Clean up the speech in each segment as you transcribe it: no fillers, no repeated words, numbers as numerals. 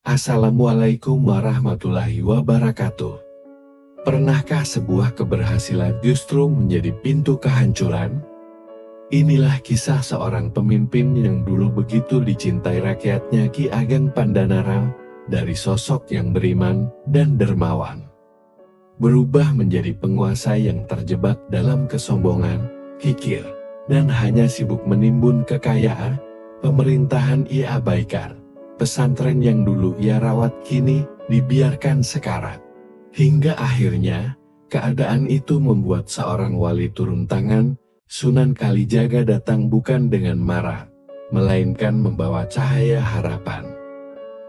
Assalamualaikum warahmatullahi wabarakatuh. Pernahkah sebuah keberhasilan justru menjadi pintu kehancuran? Inilah kisah seorang pemimpin yang dulu begitu dicintai rakyatnya, Ki Ageng Pandanarang, dari sosok yang beriman dan dermawan. Berubah menjadi penguasa yang terjebak dalam kesombongan, kikir, dan hanya sibuk menimbun kekayaan. Pemerintahan ia abaikan. Pesantren yang dulu ia rawat kini dibiarkan sekarat. Hingga akhirnya, keadaan itu membuat seorang wali turun tangan. Sunan Kalijaga datang bukan dengan marah, melainkan membawa cahaya harapan.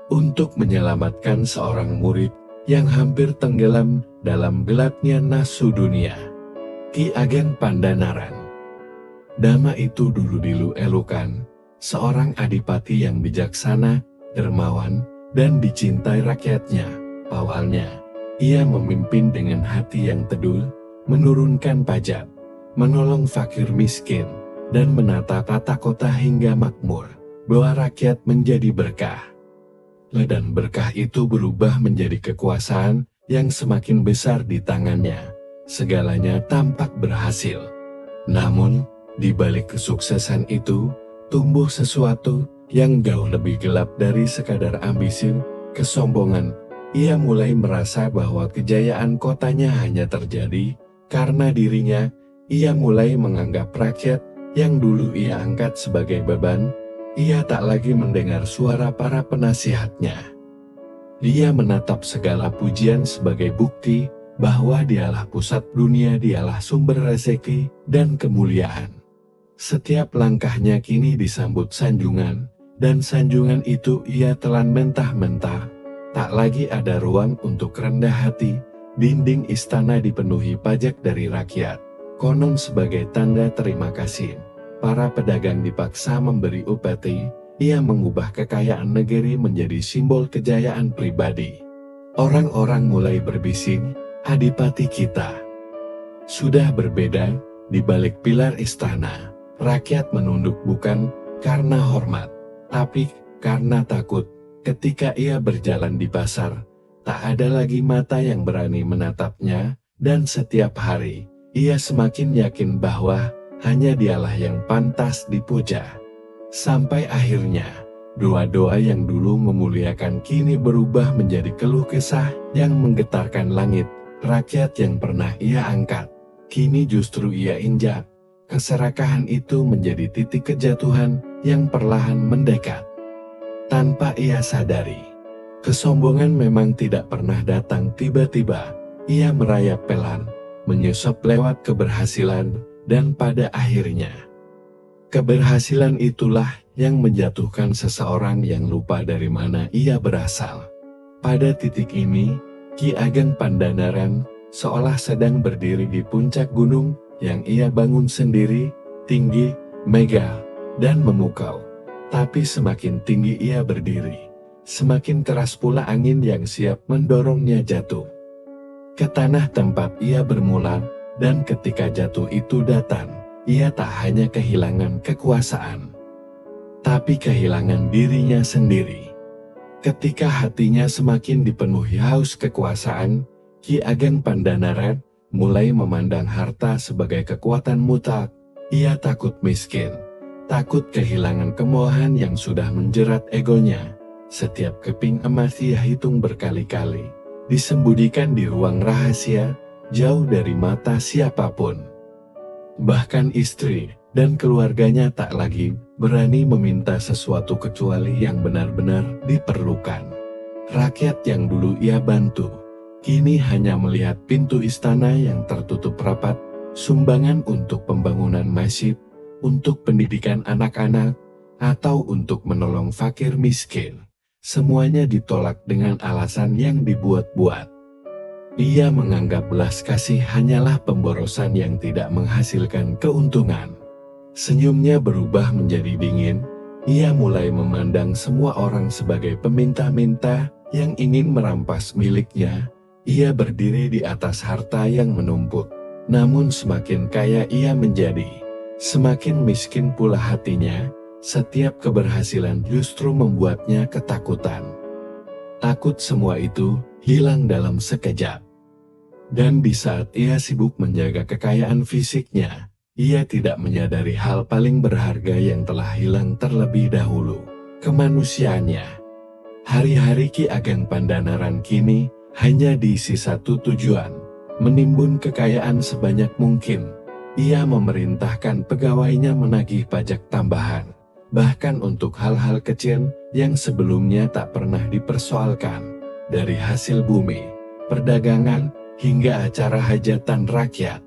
Untuk menyelamatkan seorang murid yang hampir tenggelam dalam gelapnya nafsu dunia. Ki Ageng Pandanaran. Dhamma itu dulu dielu-elukan, seorang adipati yang bijaksana, dermawan, dan dicintai rakyatnya. Awalnya, ia memimpin dengan hati yang teduh, menurunkan pajak, menolong fakir miskin, dan menata tata kota hingga makmur, bahwa rakyat menjadi berkah. Dan berkah itu berubah menjadi kekuasaan yang semakin besar di tangannya. Segalanya tampak berhasil. Namun, di balik kesuksesan itu, tumbuh sesuatu yang jauh lebih gelap dari sekadar ambisi, kesombongan. Ia mulai merasa bahwa kejayaan kotanya hanya terjadi karena dirinya. Ia mulai menganggap rakyat yang dulu ia angkat sebagai beban. Ia tak lagi mendengar suara para penasihatnya. Dia menatap segala pujian sebagai bukti bahwa dialah pusat dunia, dialah sumber rezeki dan kemuliaan. Setiap langkahnya kini disambut sanjungan, dan sanjungan itu ia telan mentah-mentah. Tak lagi ada ruang untuk rendah hati. Dinding istana dipenuhi pajak dari rakyat. Konon sebagai tanda terima kasih, para pedagang dipaksa memberi upeti. Ia mengubah kekayaan negeri menjadi simbol kejayaan pribadi. Orang-orang mulai berbisik, adipati kita sudah berbeda. Di balik pilar istana, rakyat menunduk bukan karena hormat, tapi karena takut. Ketika ia berjalan di pasar, tak ada lagi mata yang berani menatapnya, dan setiap hari, ia semakin yakin bahwa hanya dialah yang pantas dipuja. Sampai akhirnya, doa-doa yang dulu memuliakan kini berubah menjadi keluh kesah yang menggetarkan langit. Rakyat yang pernah ia angkat, kini justru ia injak. Keserakahan itu menjadi titik kejatuhan yang perlahan mendekat. Tanpa ia sadari, kesombongan memang tidak pernah datang tiba-tiba. Ia merayap pelan, menyusup lewat keberhasilan, dan pada akhirnya, keberhasilan itulah yang menjatuhkan seseorang yang lupa dari mana ia berasal. Pada titik ini, Ki Ageng Pandanaran seolah sedang berdiri di puncak gunung yang ia bangun sendiri, tinggi, megah, dan memukau. Tapi semakin tinggi ia berdiri, semakin keras pula angin yang siap mendorongnya jatuh ke tanah tempat ia bermula. Dan ketika jatuh itu datang, ia tak hanya kehilangan kekuasaan, tapi kehilangan dirinya sendiri. Ketika hatinya semakin dipenuhi haus kekuasaan, Ki Ageng Pandanaran mulai memandang harta sebagai kekuatan mutlak. Ia takut miskin, takut kehilangan kemewahan yang sudah menjerat egonya. Setiap keping emas ia hitung berkali-kali, disembunyikan di ruang rahasia, jauh dari mata siapapun. Bahkan istri dan keluarganya tak lagi berani meminta sesuatu kecuali yang benar-benar diperlukan. Rakyat yang dulu ia bantu, kini hanya melihat pintu istana yang tertutup rapat, sumbangan untuk pembangunan masjid, untuk pendidikan anak-anak, atau untuk menolong fakir miskin. Semuanya ditolak dengan alasan yang dibuat-buat. Ia menganggap belas kasih hanyalah pemborosan yang tidak menghasilkan keuntungan. Senyumnya berubah menjadi dingin. Ia mulai memandang semua orang sebagai peminta-minta yang ingin merampas miliknya. Ia berdiri di atas harta yang menumpuk. Namun semakin kaya ia menjadi, semakin miskin pula hatinya. Setiap keberhasilan justru membuatnya ketakutan. Takut semua itu hilang dalam sekejap. Dan di saat ia sibuk menjaga kekayaan fisiknya, ia tidak menyadari hal paling berharga yang telah hilang terlebih dahulu, kemanusiaannya. Hari-hari Ki Ageng Pandanaran kini hanya diisi satu tujuan, menimbun kekayaan sebanyak mungkin. Ia memerintahkan pegawainya menagih pajak tambahan, bahkan untuk hal-hal kecil yang sebelumnya tak pernah dipersoalkan, dari hasil bumi, perdagangan, hingga acara hajatan rakyat.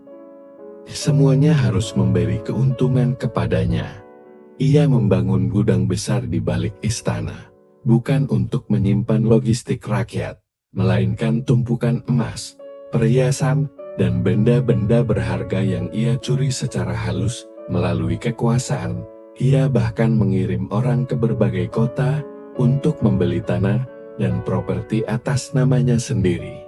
Semuanya harus memberi keuntungan kepadanya. Ia membangun gudang besar di balik istana, bukan untuk menyimpan logistik rakyat, melainkan tumpukan emas, perhiasan, dan benda-benda berharga yang ia curi secara halus melalui kekuasaan. Ia bahkan mengirim orang ke berbagai kota untuk membeli tanah dan properti atas namanya sendiri.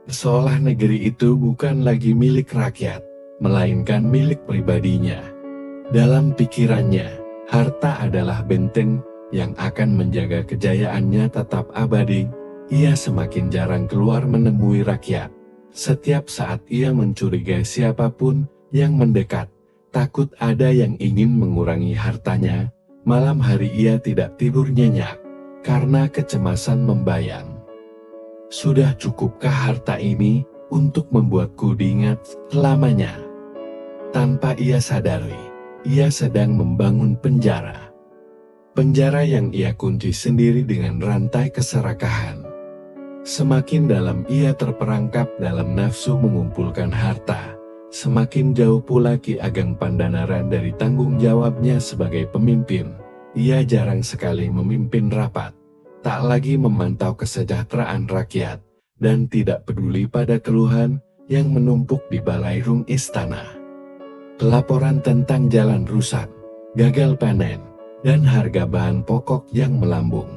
Seolah negeri itu bukan lagi milik rakyat, melainkan milik pribadinya. Dalam pikirannya, harta adalah benteng yang akan menjaga kejayaannya tetap abadi. Ia semakin jarang keluar menemui rakyat. Setiap saat ia mencurigai siapapun yang mendekat, takut ada yang ingin mengurangi hartanya. Malam hari ia tidak tidur nyenyak, karena kecemasan membayang. Sudah cukupkah harta ini untuk membuatku diingat selamanya? Tanpa ia sadari, ia sedang membangun penjara. Penjara yang ia kunci sendiri dengan rantai keserakahan. Semakin dalam ia terperangkap dalam nafsu mengumpulkan harta, semakin jauh pula Ki Ageng Pandanaran dari tanggung jawabnya sebagai pemimpin. Ia jarang sekali memimpin rapat, tak lagi memantau kesejahteraan rakyat, dan tidak peduli pada keluhan yang menumpuk di balairung istana. Laporan tentang jalan rusak, gagal panen, dan harga bahan pokok yang melambung.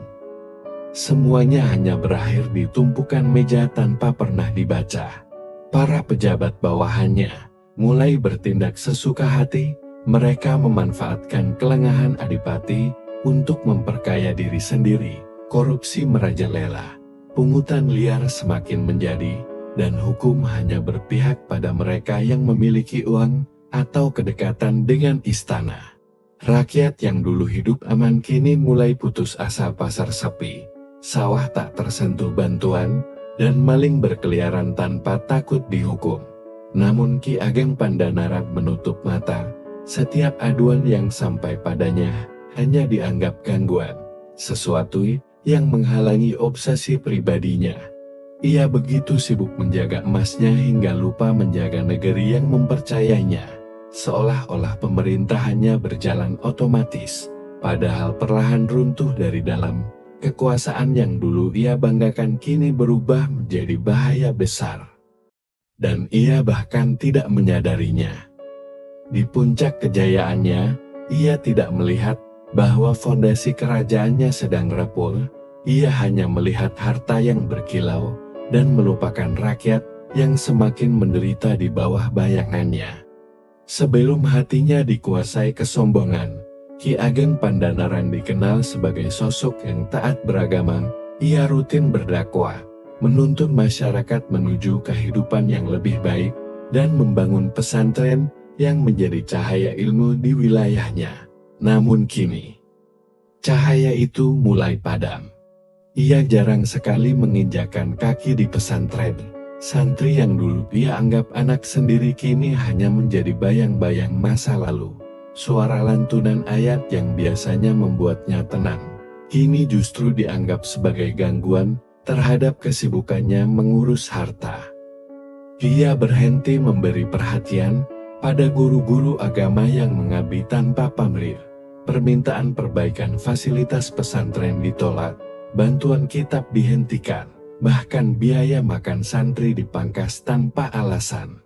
Semuanya hanya berakhir di tumpukan meja tanpa pernah dibaca. Para pejabat bawahannya mulai bertindak sesuka hati. Mereka memanfaatkan kelengahan adipati untuk memperkaya diri sendiri. Korupsi merajalela, pungutan liar semakin menjadi, dan hukum hanya berpihak pada mereka yang memiliki uang atau kedekatan dengan istana. Rakyat yang dulu hidup aman kini mulai putus asa. Pasar sepi, sawah tak tersentuh bantuan, dan maling berkeliaran tanpa takut dihukum. Namun Ki Ageng Pandanaran menutup mata. Setiap aduan yang sampai padanya hanya dianggap gangguan, sesuatu yang menghalangi obsesi pribadinya. Ia begitu sibuk menjaga emasnya hingga lupa menjaga negeri yang mempercayainya, seolah-olah pemerintahannya berjalan otomatis, padahal perlahan runtuh dari dalam. Kekuasaan yang dulu ia banggakan kini berubah menjadi bahaya besar. Dan ia bahkan tidak menyadarinya. Di puncak kejayaannya, ia tidak melihat bahwa fondasi kerajaannya sedang rapuh. Ia hanya melihat harta yang berkilau dan melupakan rakyat yang semakin menderita di bawah bayangannya. Sebelum hatinya dikuasai kesombongan, Ki Ageng Pandanaran dikenal sebagai sosok yang taat beragama. Ia rutin berdakwah, menuntun masyarakat menuju kehidupan yang lebih baik, dan membangun pesantren yang menjadi cahaya ilmu di wilayahnya. Namun kini, cahaya itu mulai padam. Ia jarang sekali menginjakan kaki di pesantren. Santri yang dulu ia anggap anak sendiri kini hanya menjadi bayang-bayang masa lalu. Suara lantunan ayat yang biasanya membuatnya tenang, kini justru dianggap sebagai gangguan terhadap kesibukannya mengurus harta. Dia berhenti memberi perhatian pada guru-guru agama yang mengabdi tanpa pamrih. Permintaan perbaikan fasilitas pesantren ditolak, bantuan kitab dihentikan, bahkan biaya makan santri dipangkas tanpa alasan.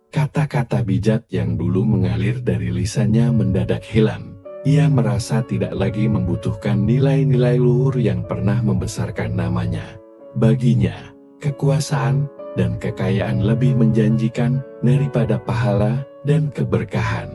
Kata-kata bijak yang dulu mengalir dari lisannya mendadak hilang. Ia merasa tidak lagi membutuhkan nilai-nilai luhur yang pernah membesarkan namanya. Baginya, kekuasaan dan kekayaan lebih menjanjikan daripada pahala dan keberkahan.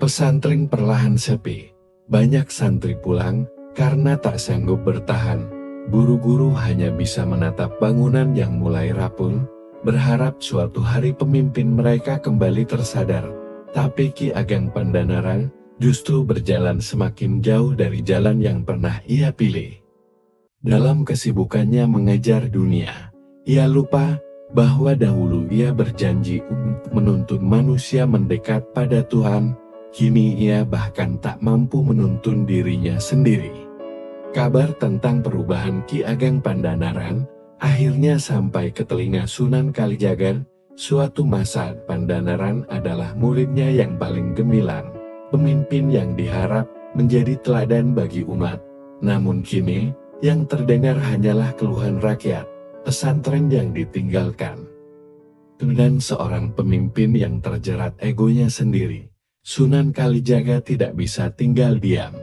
Pesantren perlahan sepi. Banyak santri pulang karena tak sanggup bertahan, Guru-guru hanya bisa menatap bangunan yang mulai rapuh, berharap suatu hari pemimpin mereka kembali tersadar. Tapi Ki Ageng Pandanaran justru berjalan semakin jauh dari jalan yang pernah ia pilih. Dalam kesibukannya mengejar dunia, ia lupa bahwa dahulu ia berjanji untuk menuntun manusia mendekat pada Tuhan. Kini ia bahkan tak mampu menuntun dirinya sendiri. Kabar tentang perubahan Ki Ageng Pandanaran akhirnya sampai ke telinga Sunan Kalijaga. Suatu masa Pandanaran adalah muridnya yang paling gemilang, pemimpin yang diharap menjadi teladan bagi umat. Namun kini, yang terdengar hanyalah keluhan rakyat, pesantren yang ditinggalkan, dan seorang pemimpin yang terjerat egonya sendiri. Sunan Kalijaga tidak bisa tinggal diam.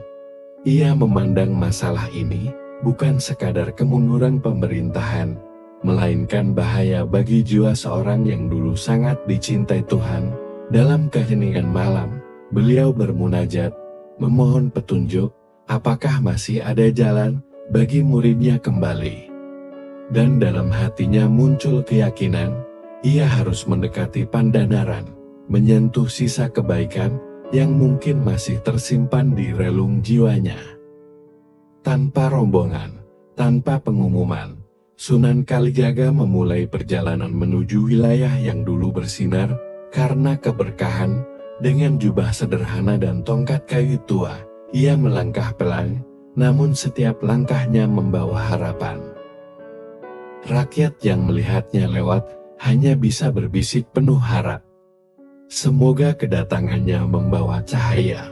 Ia memandang masalah ini bukan sekadar kemunduran pemerintahan, melainkan bahaya bagi jiwa seorang yang dulu sangat dicintai Tuhan. Dalam keheningan malam, beliau bermunajat, memohon petunjuk, apakah masih ada jalan bagi muridnya kembali. Dan dalam hatinya muncul keyakinan, ia harus mendekati Pandanaran, menyentuh sisa kebaikan yang mungkin masih tersimpan di relung jiwanya. Tanpa rombongan, tanpa pengumuman, Sunan Kalijaga memulai perjalanan menuju wilayah yang dulu bersinar karena keberkahan. Dengan jubah sederhana dan tongkat kayu tua, ia melangkah pelan, namun setiap langkahnya membawa harapan. Rakyat yang melihatnya lewat hanya bisa berbisik penuh harap. Semoga kedatangannya membawa cahaya.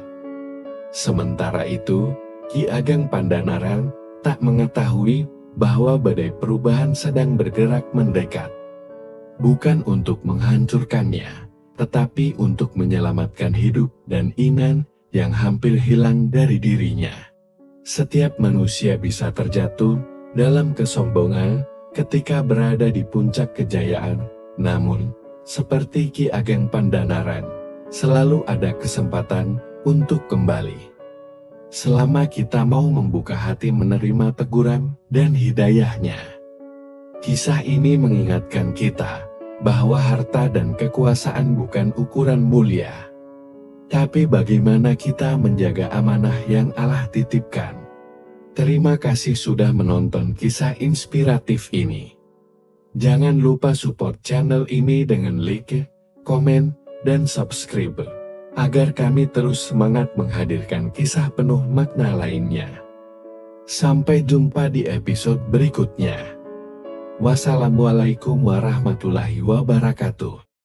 Sementara itu, Ki Ageng Pandanaran tak mengetahui bahwa badai perubahan sedang bergerak mendekat. Bukan untuk menghancurkannya, tetapi untuk menyelamatkan hidup dan iman yang hampir hilang dari dirinya. Setiap manusia bisa terjatuh dalam kesombongan ketika berada di puncak kejayaan, namun seperti Ki Ageng Pandanaran, selalu ada kesempatan untuk kembali. Selama kita mau membuka hati menerima teguran dan hidayahnya. Kisah ini mengingatkan kita bahwa harta dan kekuasaan bukan ukuran mulia. Tapi bagaimana kita menjaga amanah yang Allah titipkan. Terima kasih sudah menonton kisah inspiratif ini. Jangan lupa support channel ini dengan like, komen, dan subscribe, agar kami terus semangat menghadirkan kisah penuh makna lainnya. Sampai jumpa di episode berikutnya. Wassalamualaikum warahmatullahi wabarakatuh.